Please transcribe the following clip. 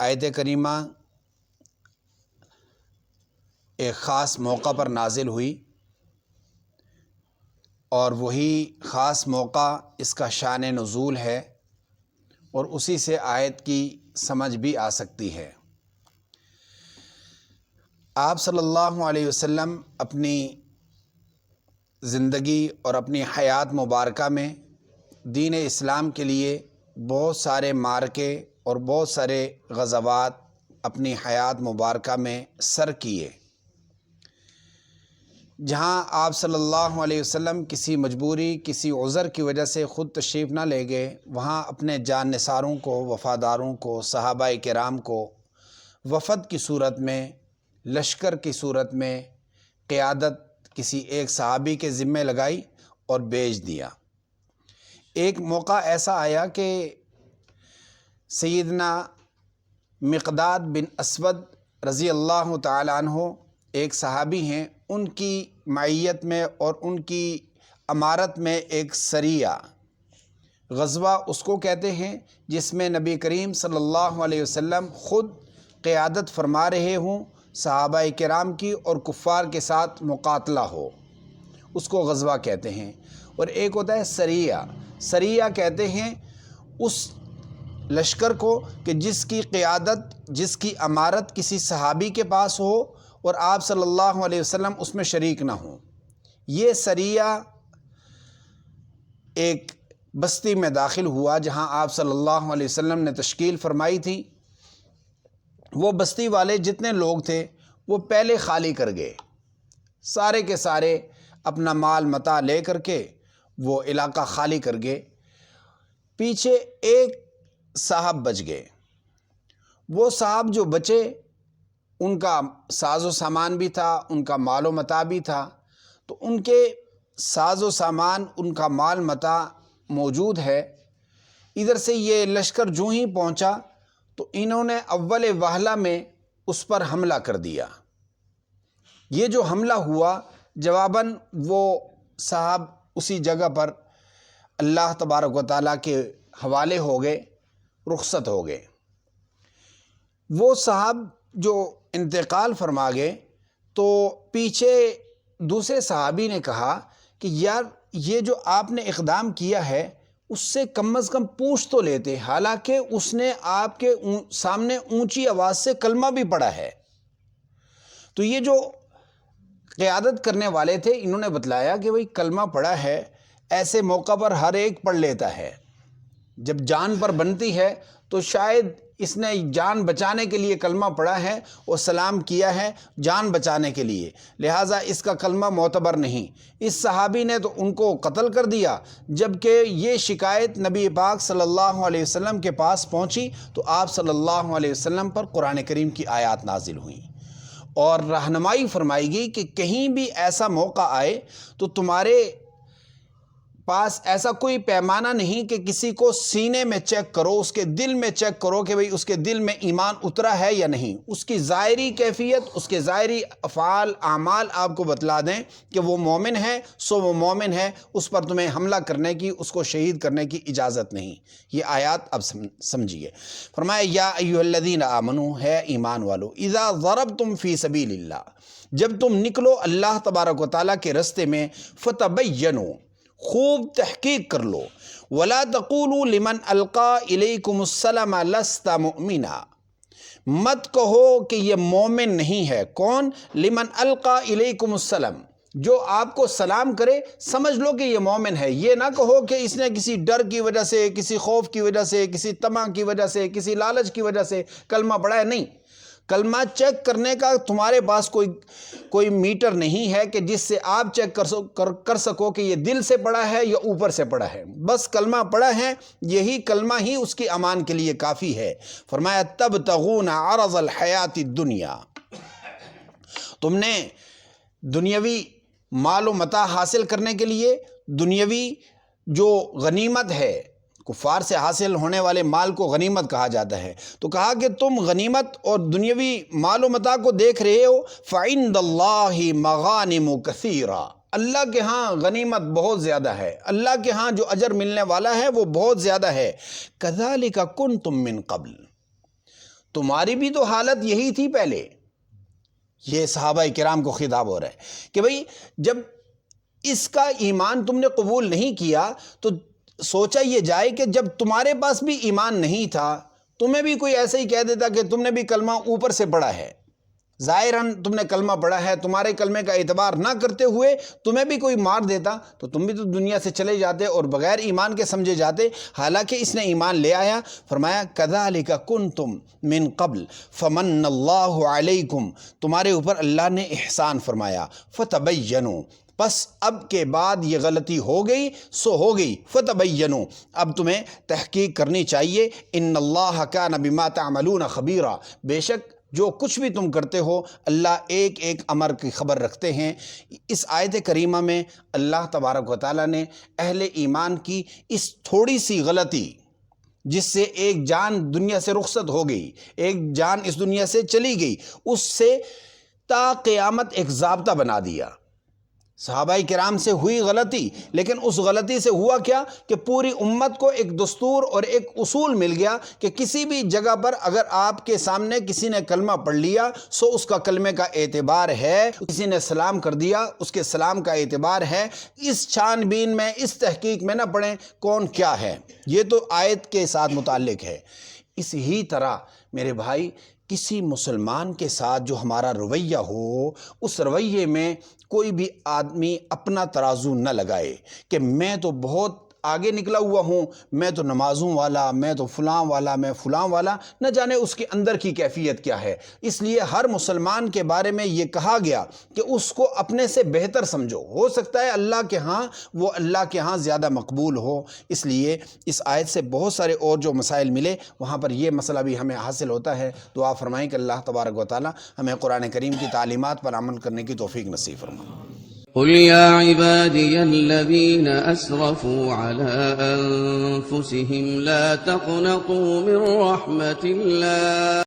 آیت کریمہ ایک خاص موقع پر نازل ہوئی، اور وہی خاص موقع اس کا شان نزول ہے، اور اسی سے آیت کی سمجھ بھی آ سکتی ہے۔ آپ صلی اللہ علیہ وسلم اپنی زندگی اور اپنی حیات مبارکہ میں دین اسلام کے لیے بہت سارے معرکے اور بہت سارے غزوات اپنی حیات مبارکہ میں سر کیے۔ جہاں آپ صلی اللہ علیہ وسلم کسی مجبوری، کسی عذر کی وجہ سے خود تشریف نہ لے گئے، وہاں اپنے جان نثاروں کو، وفاداروں کو، صحابہ کرام کو وفد کی صورت میں، لشکر کی صورت میں قیادت کسی ایک صحابی کے ذمے لگائی اور بھیج دیا۔ ایک موقع ایسا آیا کہ سیدنا مقداد بن اسود رضی اللہ تعالی عنہ ایک صحابی ہیں، ان کی معیت میں اور ان کی امارت میں ایک سریہ، غزوہ اس کو کہتے ہیں جس میں نبی کریم صلی اللہ علیہ وسلم خود قیادت فرما رہے ہوں، صحابہ کرام کی، اور کفار کے ساتھ مقاتلہ ہو، اس کو غزوہ کہتے ہیں۔ اور ایک ہوتا ہے سریہ، سریہ کہتے ہیں اس لشکر کو کہ جس کی قیادت، جس کی امارت کسی صحابی کے پاس ہو اور آپ صلی اللہ علیہ وسلم اس میں شریک نہ ہوں۔ یہ سریہ ایک بستی میں داخل ہوا جہاں آپ صلی اللہ علیہ وسلم نے تشکیل فرمائی تھی۔ وہ بستی والے جتنے لوگ تھے وہ پہلے خالی کر گئے، سارے کے سارے اپنا مال متاع لے کر کے وہ علاقہ خالی کر گئے۔ پیچھے ایک صاحب بچ گئے۔ وہ صاحب جو بچے، ان کا ساز و سامان بھی تھا، ان کا مال و متاع بھی تھا، تو ان کے ساز و سامان، ان کا مال متاع موجود ہے۔ ادھر سے یہ لشکر جو ہی پہنچا تو انہوں نے اول وہلہ میں اس پر حملہ کر دیا۔ یہ جو حملہ ہوا، جواباً وہ صاحب اسی جگہ پر اللہ تبارک و تعالیٰ کے حوالے ہو گئے، رخصت ہو گئے۔ وہ صاحب جو انتقال فرما گئے تو پیچھے دوسرے صحابی نے کہا کہ یار یہ جو آپ نے اقدام کیا ہے اس سے کم از کم پوچھ تو لیتے، حالانکہ اس نے آپ کے سامنے اونچی آواز سے کلمہ بھی پڑھا ہے۔ تو یہ جو قیادت کرنے والے تھے انہوں نے بتلایا کہ بھئی کلمہ پڑھا ہے، ایسے موقع پر ہر ایک پڑھ لیتا ہے، جب جان پر بنتی ہے تو شاید اس نے جان بچانے کے لیے کلمہ پڑھا ہے اور سلام کیا ہے جان بچانے کے لیے، لہٰذا اس کا کلمہ معتبر نہیں۔ اس صحابی نے تو ان کو قتل کر دیا۔ جبکہ یہ شکایت نبی پاک صلی اللہ علیہ وسلم کے پاس پہنچی تو آپ صلی اللہ علیہ وسلم پر قرآن کریم کی آیات نازل ہوئیں اور رہنمائی فرمائی گئی کہ کہیں بھی ایسا موقع آئے تو تمہارے پاس ایسا کوئی پیمانہ نہیں کہ کسی کو سینے میں چیک کرو، اس کے دل میں چیک کرو کہ بھئی اس کے دل میں ایمان اترا ہے یا نہیں۔ اس کی ظاہری کیفیت، اس کے ظاہری افعال، اعمال آپ کو بتلا دیں کہ وہ مومن ہے سو وہ مومن ہے، اس پر تمہیں حملہ کرنے کی، اس کو شہید کرنے کی اجازت نہیں۔ یہ آیات اب سمجھیے۔ فرمایا یا ایھا الذین آمنوا، ہے ایمان والو، اذا ضربتم فی سبیل اللہ، جب تم نکلو اللہ تبارک و تعالیٰ کے رستے میں، فتبینوا، خوب تحقیق کر لو، ولا تقولوا لمن القى الیکم السلام لست مؤمنا، مت کہو کہ یہ مومن نہیں ہے۔ کون؟ لمن القى الیکم السلام، جو آپ کو سلام کرے سمجھ لو کہ یہ مومن ہے۔ یہ نہ کہو کہ اس نے کسی ڈر کی وجہ سے، کسی خوف کی وجہ سے، کسی طمع کی وجہ سے، کسی لالچ کی وجہ سے کلمہ پڑھا ہے۔ نہیں، کلمہ چیک کرنے کا تمہارے پاس کوئی میٹر نہیں ہے کہ جس سے آپ چیک کر سکو کہ یہ دل سے پڑھا ہے یا اوپر سے پڑھا ہے۔ بس کلمہ پڑھا ہے، یہی کلمہ ہی اس کی امان کے لیے کافی ہے۔ فرمایا تبتغون عرض الحیات الدنیا، تم نے دنیاوی مال و متاع حاصل کرنے کے لیے، دنیاوی جو غنیمت ہے، کفار سے حاصل ہونے والے مال کو غنیمت کہا جاتا ہے، تو کہا کہ تم غنیمت اور دنیاوی مال و متاع کو دیکھ رہے ہو، فَعِندَ اللَّهِ مَغَانِمُ كَثِيرًا، اللہ کے ہاں غنیمت بہت زیادہ ہے، اللہ کے ہاں جو اجر ملنے والا ہے وہ بہت زیادہ ہے۔ كَذَلِكَ كُنْتُم مِّن قَبْلِ، تمہاری بھی تو حالت یہی تھی پہلے. یہ صحابہ کرام کو خطاب ہو رہا ہے کہ بھئی جب اس کا ایمان تم نے قبول نہیں کیا تو سوچا یہ جائے کہ جب تمہارے پاس بھی ایمان نہیں تھا تمہیں بھی کوئی ایسے ہی کہہ دیتا کہ تم نے بھی کلمہ اوپر سے پڑھا ہے، ظاہراً تم نے کلمہ پڑھا ہے، تمہارے کلمے کا اعتبار نہ کرتے ہوئے تمہیں بھی کوئی مار دیتا تو تم بھی تو دنیا سے چلے جاتے اور بغیر ایمان کے سمجھے جاتے. حالانکہ اس نے ایمان لے آیا. فرمایا کذالک کنتم من قبل فمن اللہ علیکم، تمہارے اوپر اللہ نے احسان فرمایا. فتبینوا، پس اب کے بعد یہ غلطی ہو گئی سو ہو گئی. فتبینوا، اب تمہیں تحقیق کرنی چاہیے. ان اللہ کان بما تعملون خبیرا، بے شک جو کچھ بھی تم کرتے ہو اللہ ایک ایک امر کی خبر رکھتے ہیں. اس آیت کریمہ میں اللہ تبارک و تعالیٰ نے اہل ایمان کی اس تھوڑی سی غلطی جس سے ایک جان دنیا سے رخصت ہو گئی، ایک جان اس دنیا سے چلی گئی، اس سے تا قیامت ایک ضابطہ بنا دیا. صحابہ کرام سے ہوئی غلطی، لیکن اس غلطی سے ہوا کیا کہ پوری امت کو ایک دستور اور ایک اصول مل گیا کہ کسی بھی جگہ پر اگر آپ کے سامنے کسی نے کلمہ پڑھ لیا سو اس کا کلمے کا اعتبار ہے، کسی نے سلام کر دیا اس کے سلام کا اعتبار ہے. اس چھان بین میں، اس تحقیق میں نہ پڑھیں کون کیا ہے، یہ تو آیت کے ساتھ متعلق ہے. اسی طرح میرے بھائی کسی مسلمان کے ساتھ جو ہمارا رویہ ہو، اس رویے میں کوئی بھی آدمی اپنا ترازو نہ لگائے کہ میں تو بہت آگے نکلا ہوا ہوں، میں تو نمازوں والا، میں تو فلاں والا، میں فلاں والا، نہ جانے اس کے اندر کی کیفیت کیا ہے. اس لیے ہر مسلمان کے بارے میں یہ کہا گیا کہ اس کو اپنے سے بہتر سمجھو. ہو سکتا ہے اللہ کے ہاں وہ اللہ کے ہاں زیادہ مقبول ہو. اس لیے اس آیت سے بہت سارے اور جو مسائل ملے وہاں پر یہ مسئلہ بھی ہمیں حاصل ہوتا ہے. دعا فرمائیں کہ اللہ تبارک و تعالی ہمیں قرآن کریم کی تعلیمات پر عمل کرنے کی توفیق نصیب فرمائے. قل يا عبادي الذين أسرفوا على أنفسهم لا تقنطوا من رحمة الله